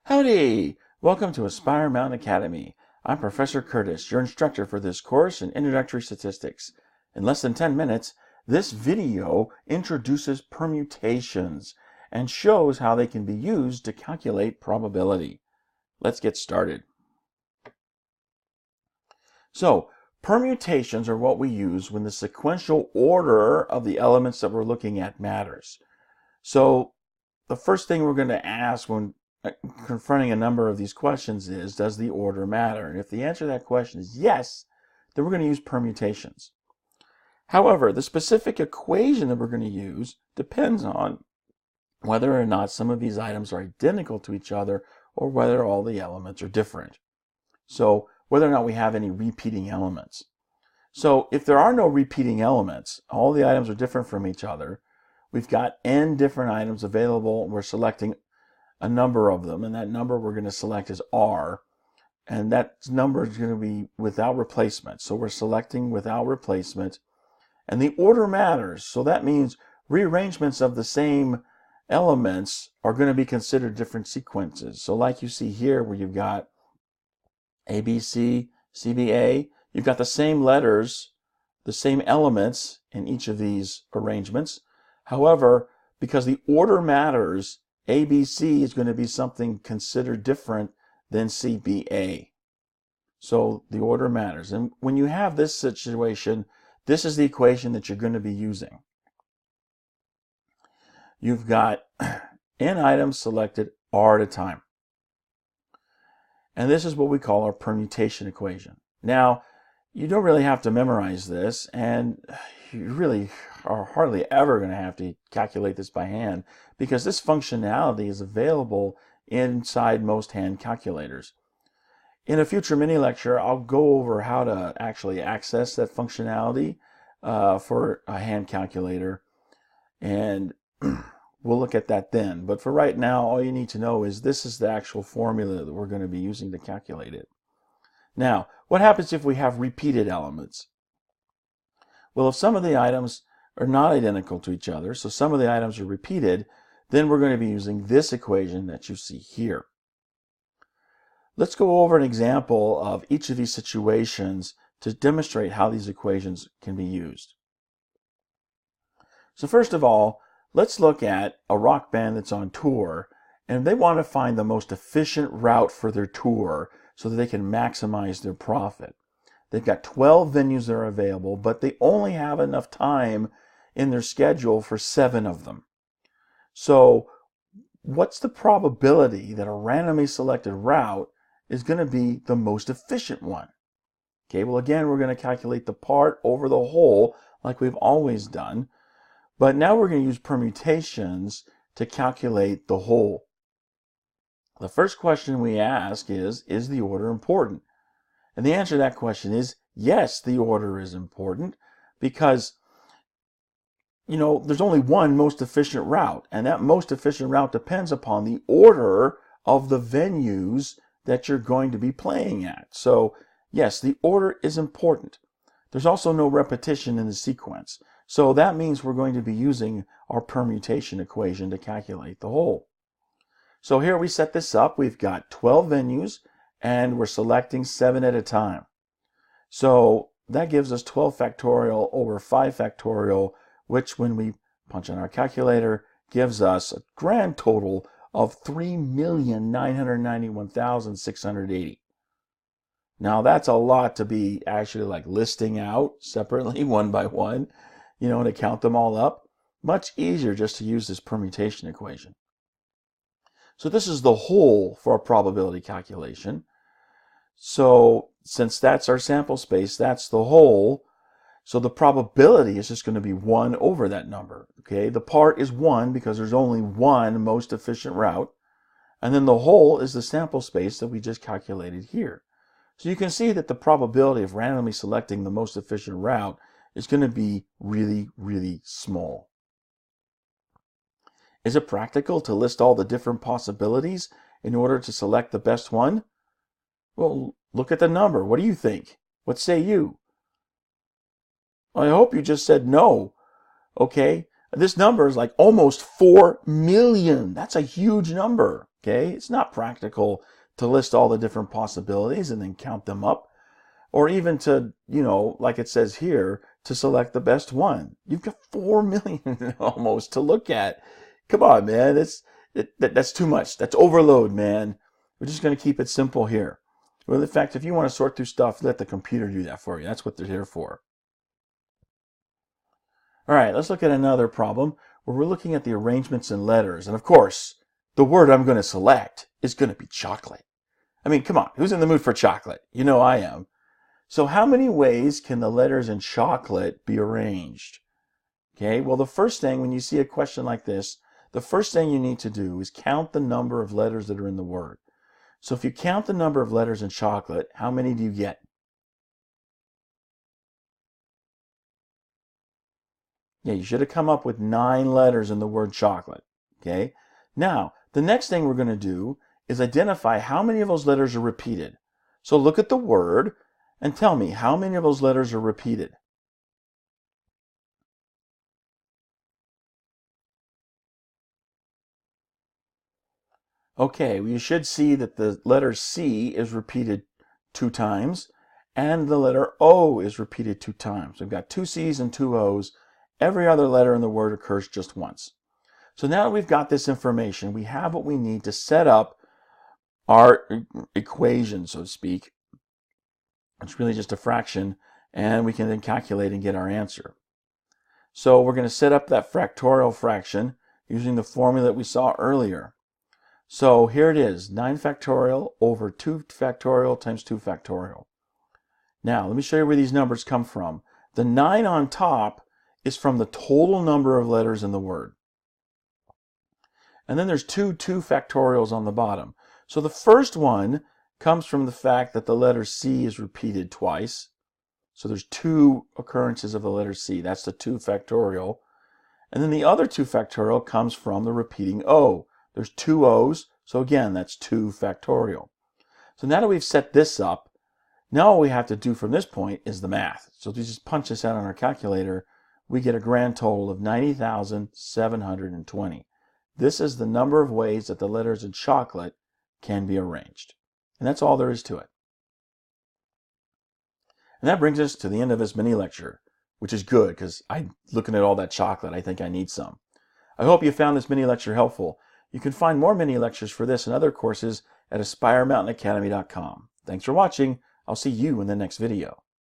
Howdy! Welcome to Aspire Mountain Academy. I'm Professor Curtis, your instructor for this course in Introductory Statistics. In less than 10 minutes, this video introduces permutations and shows how they can be used to calculate probability. Let's get started. So, permutations are what we use when the sequential order of the elements that we're looking at matters. So, the first thing we're going to ask when confronting a number of these questions is, does the order matter? And if the answer to that question is yes, then we're going to use permutations. However, the specific equation that we're going to use depends on whether or not some of these items are identical to each other or whether all the elements are different. So whether or not we have any repeating elements. So if there are no repeating elements, all the items are different from each other, we've got n different items available, and we're selecting a number of them, and that number we're going to select is R, and that number is going to be without replacement. So we're selecting without replacement, and the order matters. So that means rearrangements of the same elements are going to be considered different sequences. So like you see here where you've got ABC, CBA, you've got the same letters, the same elements in each of these arrangements. However, because the order matters, ABC is going to be something considered different than CBA. So the order matters. And when you have this situation, this is the equation that you're going to be using. You've got n items selected R at a time. And this is what we call our permutation equation. Now, you don't really have to memorize this, and you really are hardly ever going to have to calculate this by hand because this functionality is available inside most hand calculators. In a future mini lecture, I'll go over how to actually access that functionality for a hand calculator, and we'll look at that then. But for right now, all you need to know is this is the actual formula that we're going to be using to calculate it. Now, what happens if we have repeated elements? Well, if some of the items are not identical to each other, so some of the items are repeated, then we're going to be using this equation that you see here. Let's go over an example of each of these situations to demonstrate how these equations can be used. So first of all, let's look at a rock band that's on tour, and they want to find the most efficient route for their tour so that they can maximize their profit. They've got 12 venues that are available, but they only have enough time in their schedule for 7 of them. So what's the probability that a randomly selected route is going to be the most efficient one? Okay, well again, we're going to calculate the part over the whole like we've always done, but now we're going to use permutations to calculate the whole. The first question we ask is the order important? And the answer to that question is yes, the order is important because, there's only one most efficient route, and that most efficient route depends upon the order of the venues that you're going to be playing at. So yes, the order is important. There's also no repetition in the sequence. So that means we're going to be using our permutation equation to calculate the whole. So here we set this up. We've got 12 venues, and we're selecting 7 at a time. So that gives us 12 factorial over 5 factorial, which when we punch in our calculator gives us a grand total of 3,991,680. Now that's a lot to be actually like listing out separately one by one, to count them all up. Much easier just to use this permutation equation. So this is the whole for a probability calculation. So since that's our sample space, that's the whole. So the probability is just going to be 1 over that number. Okay, the part is 1 because there's only one most efficient route. And then the whole is the sample space that we just calculated here. So you can see that the probability of randomly selecting the most efficient route is going to be really, really small. Is it practical to list all the different possibilities in order to select the best one? Well, look at the number. What do you think? What say you? I hope you just said no. Okay, this number is like almost 4 million. That's a huge number. Okay, it's not practical to list all the different possibilities and then count them up, or even to, like it says here, to select the best one. You've got 4 million almost to look at. Come on, man. That's too much. That's overload, man. We're just going to keep it simple here. Well, in fact, if you want to sort through stuff, let the computer do that for you. That's what they're here for. All right, let's look at another problem where we're looking at the arrangements in letters. And of course, the word I'm going to select is going to be chocolate. I mean, come on, who's in the mood for chocolate? You know I am. So how many ways can the letters in chocolate be arranged? Okay, well, the first thing, when you see a question like this, the first thing you need to do is count the number of letters that are in the word. So if you count the number of letters in chocolate, how many do you get? Yeah, you should have come up with 9 letters in the word chocolate. Okay, now the next thing we're going to do is identify how many of those letters are repeated. So look at the word and tell me how many of those letters are repeated. Okay, well, you should see that the letter C is repeated 2 times and the letter O is repeated 2 times. We've got 2 C's and 2 O's. Every other letter in the word occurs just once. So now that we've got this information, we have what we need to set up our equation, so to speak. It's really just a fraction, and we can then calculate and get our answer. So we're going to set up that factorial fraction using the formula that we saw earlier. So here it is, 9 factorial over 2 factorial times 2 factorial. Now, let me show you where these numbers come from. The 9 on top is from the total number of letters in the word. And then there's 2 factorials on the bottom. So the first one comes from the fact that the letter C is repeated twice. So there's 2 occurrences of the letter C. That's the 2 factorial. And then the other 2 factorial comes from the repeating O. There's 2 O's, so again, that's 2 factorial. So now that we've set this up, now all we have to do from this point is the math. So if we just punch this out on our calculator, we get a grand total of 90,720. This is the number of ways that the letters in chocolate can be arranged. And that's all there is to it. And that brings us to the end of this mini lecture, which is good because looking at all that chocolate, I think I need some. I hope you found this mini lecture helpful. You can find more mini lectures for this and other courses at AspireMountainAcademy.com. Thanks for watching. I'll see you in the next video.